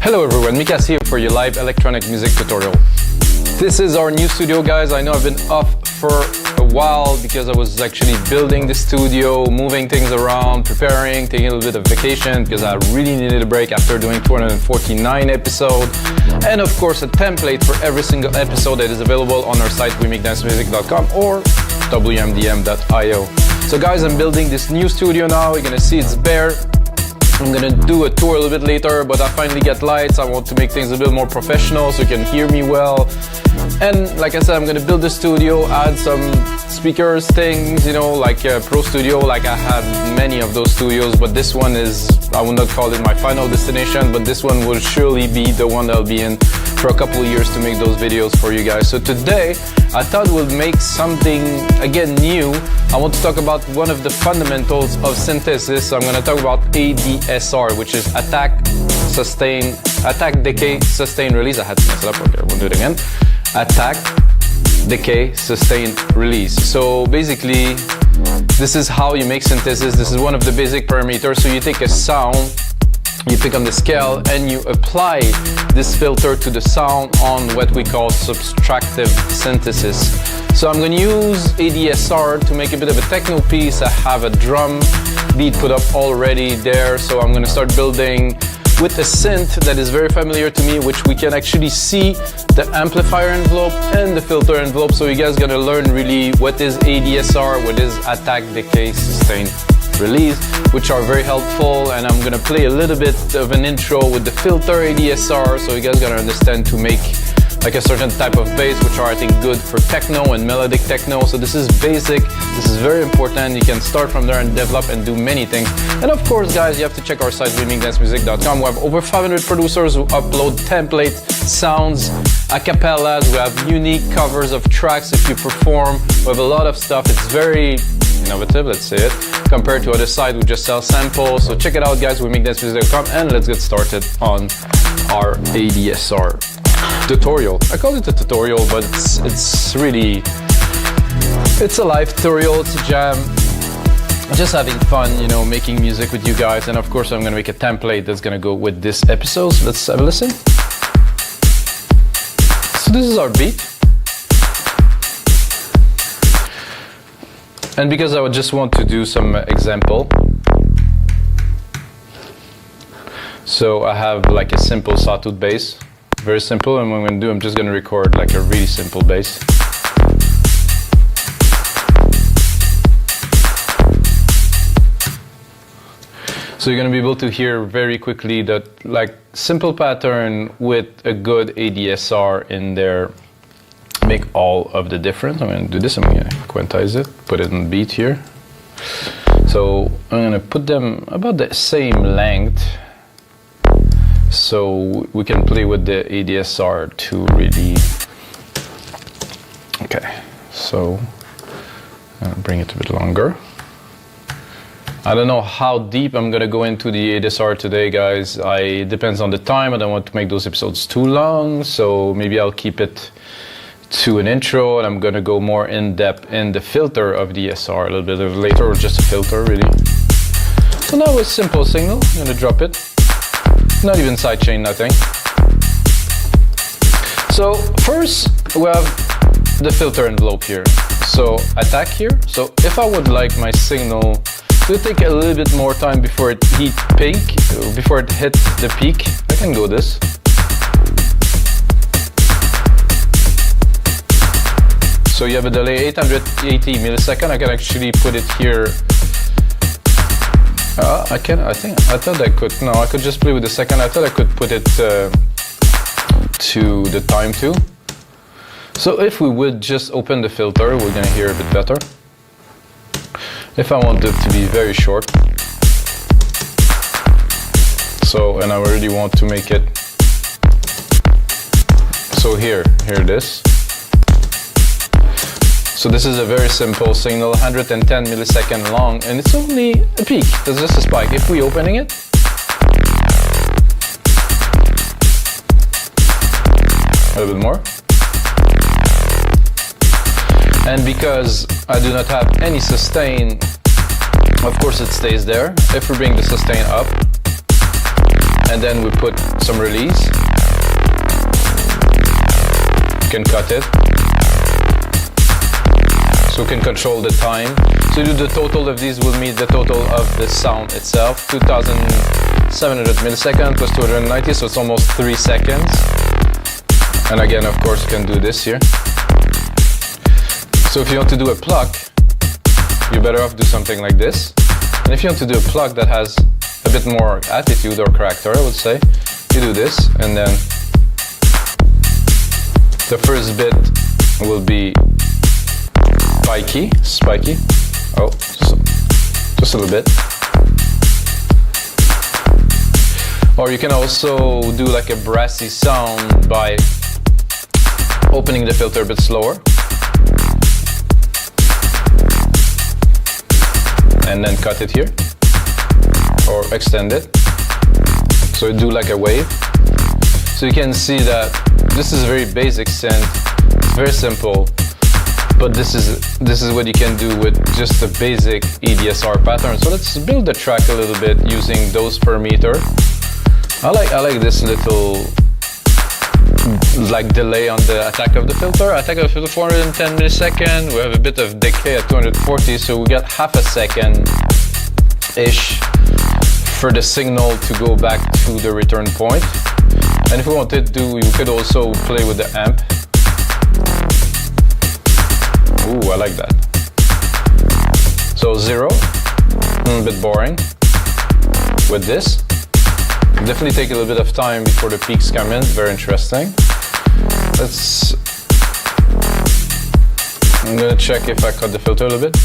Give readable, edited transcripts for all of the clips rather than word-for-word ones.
Hello everyone, Mikas here for your live electronic music tutorial. This is our new studio, guys. I know I've been off for a while because I was actually building the studio, moving things around, preparing, taking a little bit of vacation because I really needed a break after doing 249 episodes. And of course a template for every single episode that is available on our site wemakedancemusic.com or wmdm.io. So guys, I'm building this new studio now. You're gonna see it's bare. I'm gonna do a tour a little bit later, but I finally get lights. I want to make things a bit more professional so you can hear me well. And like I said, I'm gonna build the studio, add some speakers, things, you know, like a Pro Studio. Like I have many of those studios, but this one is, I would not call it my final destination, but this one will surely be the one that I'll be in for a couple of years to make those videos for you guys. So today, I thought we'll make something, again, new. I want to talk about one of the fundamentals of synthesis. So I'm going to talk about ADSR, which is attack, decay, sustain, release. I had to mess it up. Okay, we'll do it again. Attack, decay, sustain, release. So basically, this is how you make synthesis. This is one of the basic parameters. So you take a sound, you pick on the scale and you apply this filter to the sound on what we call subtractive synthesis. So I'm going to use ADSR to make a bit of a techno piece. I have a drum beat put up already there, so I'm going to start building with a synth that is very familiar to me, which we can actually see the amplifier envelope and the filter envelope. So you guys are going to learn really what is ADSR, what is attack, decay, sustain, release, which are very helpful. And I'm gonna play a little bit of an intro with the filter ADSR, so you guys gotta understand to make like a certain type of bass, which are I think good for techno and melodic techno. So this is basic, this is very important. You can start from there and develop and do many things. And of course, guys, you have to check our site wemakedancemusic.com. We have over 500 producers who upload templates, sounds, acapellas. We have unique covers of tracks if you perform. We have a lot of stuff. It's very innovative, let's say it, compared to other sites who just sell samples. So check it out, guys, wemakedancemusic.com, and let's get started on our ADSR tutorial. I call it a tutorial, but it's really, it's a live tutorial, it's a jam. Just having fun, you know, making music with you guys. And of course, I'm gonna make a template that's gonna go with this episode. So let's have a listen. So this is our beat. And because I would just want to do some example, so I have like a simple sawtooth bass, very simple, and what I'm going to do, I'm just going to record like a really simple bass. So you're going to be able to hear very quickly that like simple pattern with a good ADSR in there make all of the difference. I'm going to do this, I'm going to quantize it, put it in beat here. So I'm going to put them about the same length so we can play with the ADSR to really, okay, so I'm going to bring it a bit longer. I don't know how deep I'm going to go into the ADSR today, guys. It depends on the time. I don't want to make those episodes too long, so maybe I'll keep it to an intro, and I'm gonna go more in depth in the filter of the SR a little bit later, or just a filter really. So now a simple signal, I'm gonna drop it. Not even sidechain, nothing. So first we have the filter envelope here. So attack here. So if I would like my signal to take a little bit more time before it hit the peak, I can go this. So you have a delay 880 milliseconds. I can actually put it here. I thought I could. No, I could just play with the second. I thought I could put it to the time too. So if we would just open the filter, we're gonna hear a bit better. If I want it to be very short. So, and I really want to make it. So here it is. So this is a very simple signal, 110 milliseconds long, and it's only a peak. There's just a spike. If we're opening it, a little bit more. And because I do not have any sustain, of course it stays there. If we bring the sustain up, and then we put some release. You can cut it. So we can control the time. So the total of these will meet the total of the sound itself, 2700 milliseconds plus 290, so it's almost 3 seconds. And again, of course, you can do this here. So if you want to do a pluck, you're better off do something like this. And if you want to do a pluck that has a bit more attitude or character, I would say, you do this, and then the first bit will be spiky. Oh, so just a little bit. Or you can also do like a brassy sound by opening the filter a bit slower. And then cut it here. Or extend it. So you do like a wave. So you can see that this is a very basic synth. It's very simple. But this is what you can do with just a basic ADSR pattern. So let's build the track a little bit using those per meter. I like this little like delay on the attack of the filter. Attack of the filter 410 milliseconds. We have a bit of decay at 240, so we got half a second ish for the signal to go back to the return point. And if we wanted to, we could also play with the amp. Ooh, I like that. So 0, a bit boring. With this, definitely take a little bit of time before the peaks come in. Very interesting. I'm gonna check if I cut the filter a little bit.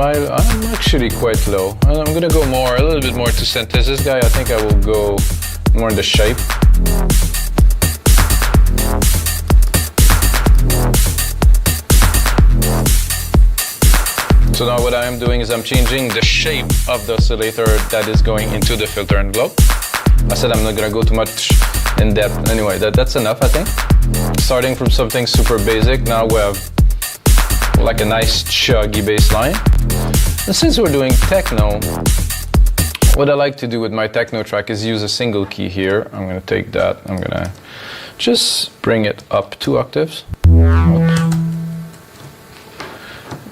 I'm actually quite low. I'm gonna go a little bit more to synthesis guy. I think I will go more in the shape. So now what I am doing is I'm changing the shape of the oscillator that is going into the filter envelope. I said I'm not gonna go too much in depth. Anyway, that's enough, I think. Starting from something super basic, now we have like a nice chuggy bass line. And since we're doing techno, what I like to do with my techno track is use a single key here. I'm gonna take that, I'm gonna just bring it up 2 octaves.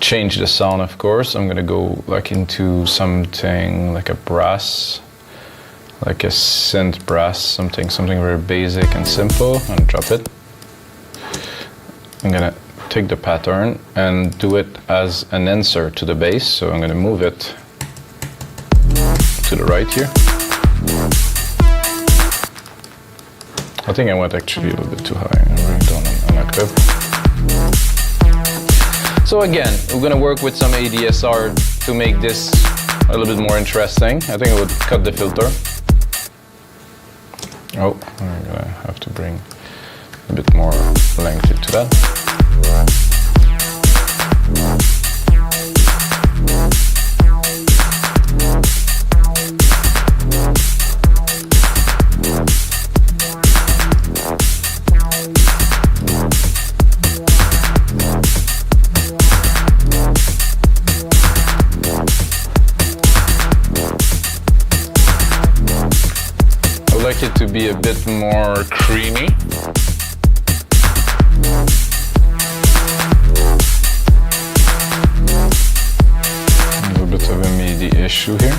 Change the sound, of course. I'm gonna go like into something like a brass, like a synth brass, something very basic and simple, and drop it. I'm gonna take the pattern and do it as an insert to the bass, so I'm going to move it to the right here. I think I went actually a little bit too high. I'm going down an octave. So again, we're going to work with some ADSR to make this a little bit more interesting. I think I would cut the filter. Oh, I'm going to have to bring a bit more length into that. I would like it to be a bit more creamy. Of a MIDI issue here.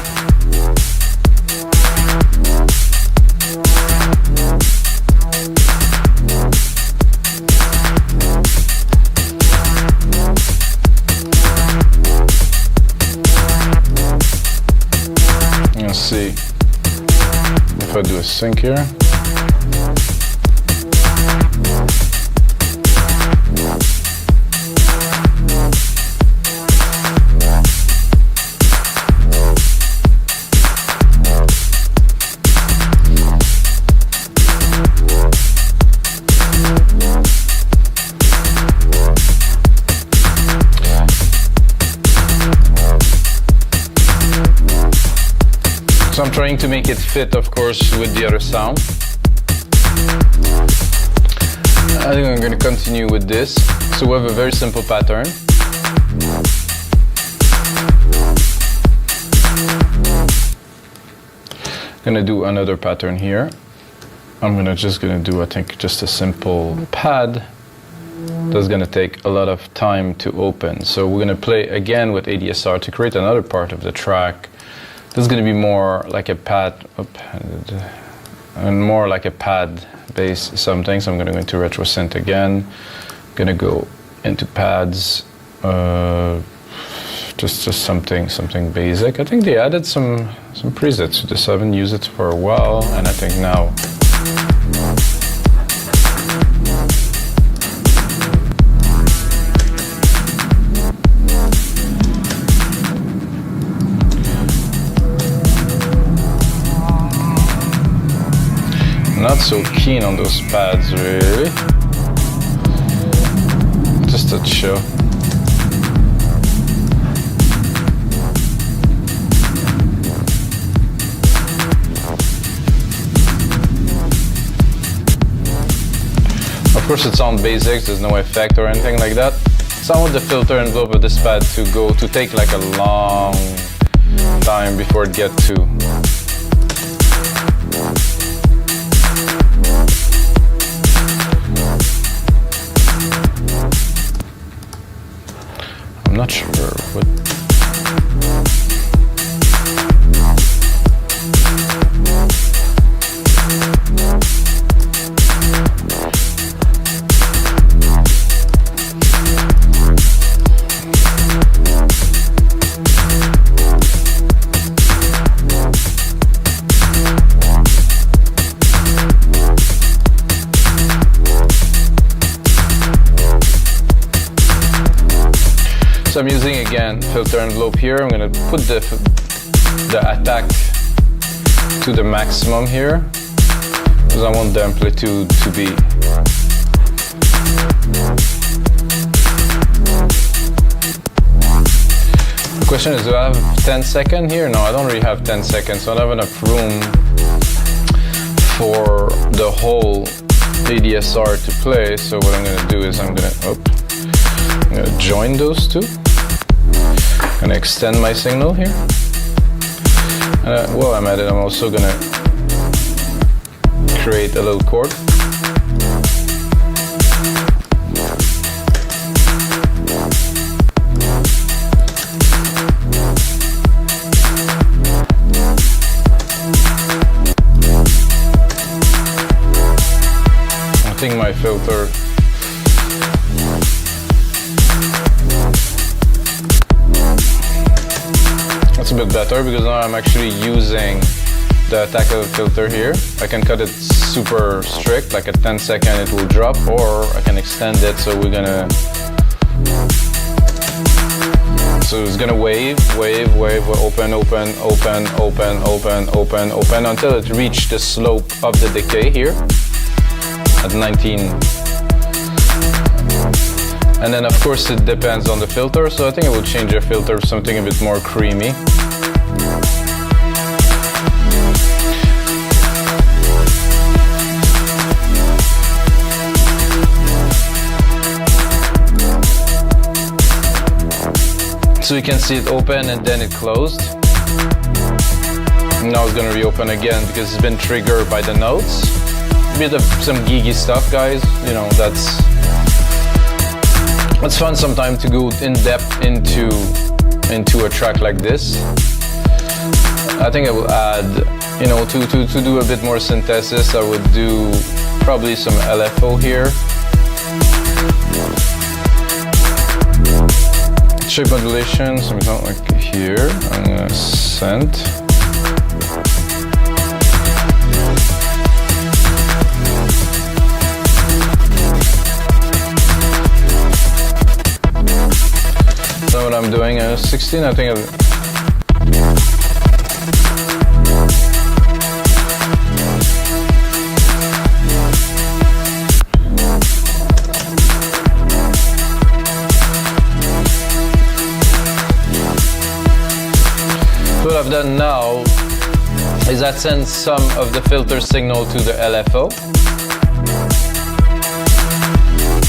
Let's see if I do a sync here. So I'm trying to make it fit, of course, with the other sound. I think I'm going to continue with this. So we have a very simple pattern. I'm going to do another pattern here. I'm just going to do, I think, just a simple pad. That's going to take a lot of time to open. So we're going to play again with ADSR to create another part of the track. This is going to be more like a pad, and more like a pad based something. So I'm going to go into retro synth again. I'm going to go into pads. Just something basic. I think they added some presets to this. I haven't used it for a while, and I think now. Not so keen on those pads, really. Just to show. Of course, it's on basics. There's no effect or anything like that. So I want the filter envelope of this pad to take like a long time before it gets to. I'm not sure what. So I'm using again filter envelope here. I'm going to put the attack to the maximum here because I want the amplitude to be. The question is, do I have 10 seconds here? No, I don't really have 10 seconds. So I don't have enough room for the whole ADSR to play. So what I'm going to do is I'm going to join those two. I'm going to extend my signal here. While I'm at it, I'm also going to create a little chord. I think my filter that's a bit better because now I'm actually using the attack of the filter here. I can cut it super strict, like at 10 seconds it will drop, or I can extend it. So we're gonna, so it's gonna wave, open until it reaches the slope of the decay here at 19. And then of course it depends on the filter, so I think I will change the filter to something a bit more creamy. So you can see it open and then it closed. Now it's gonna reopen again because it's been triggered by the notes. A bit of some geeky stuff, guys, you know, that's it's fun sometimes to go in depth into a track like this. I think I will add, you know, to do a bit more synthesis, I would do probably some LFO here. Shape modulation, something like here. I'm gonna synth. So what I'm doing is 16, I think what I've done now is I send some of the filter signal to the LFO.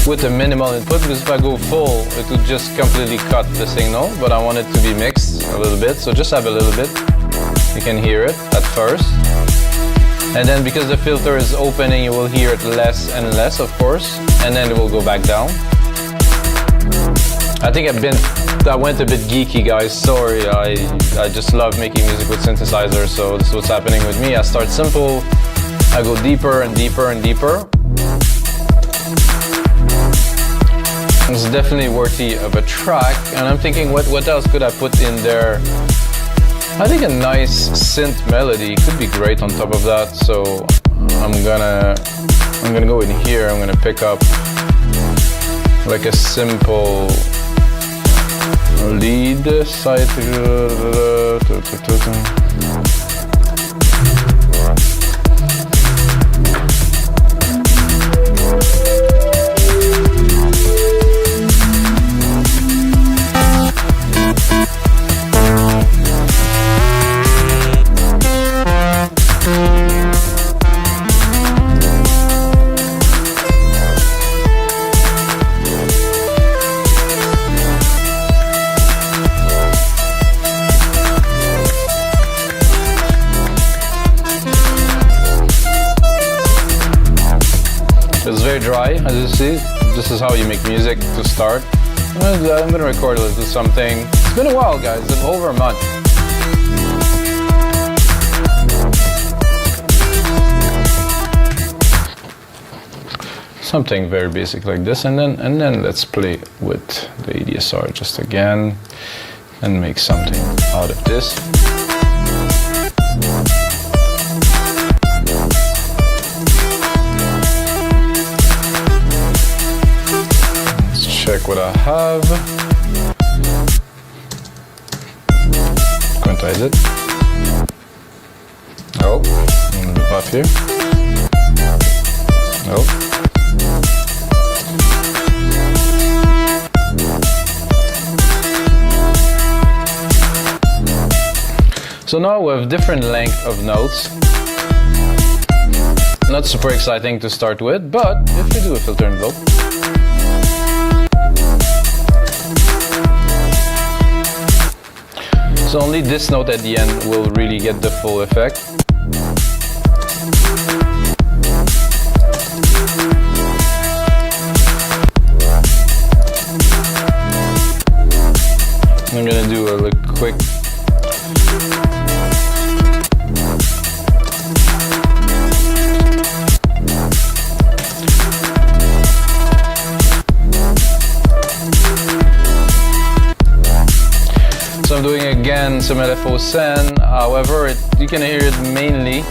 with a minimal input, because if I go full, it would just completely cut the signal, but I want it to be mixed a little bit, so just have a little bit. You can hear it at first. And then because the filter is opening, you will hear it less and less, of course, and then it will go back down. I think I went a bit geeky, guys, sorry. I just love making music with synthesizers, so this is what's happening with me. I start simple, I go deeper and deeper and deeper. It's definitely worthy of a track, and I'm thinking what else could I put in there? I think a nice synth melody could be great on top of that, so I'm gonna go in here. I'm gonna pick up like a simple lead side. It's very dry, as you see. This is how you make music to start. I'm gonna record a little something. It's been a while, guys, over a month. Something very basic like this, and then let's play with the ADSR just again and make something out of this. Check what I have. Quantize it. Oh, a little bit off here. Oh. So now we have different length of notes. Not super exciting to start with, but if we do a filter envelope, so only this note at the end will really get the full effect. I'm gonna do a quick So I'm doing again some LFO sen, however you can hear it mainly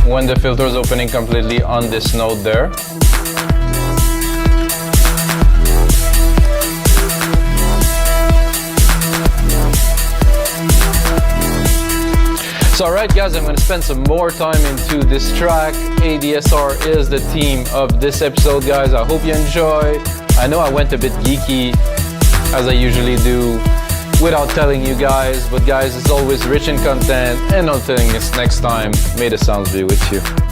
when the filter is opening completely on this note there. So alright guys, I'm going to spend some more time into this track. ADSR is the theme of this episode, guys. I hope you enjoy. I know I went a bit geeky, as I usually do, without telling you guys, but guys, it's always rich in content, and until next time, may the sounds be with you.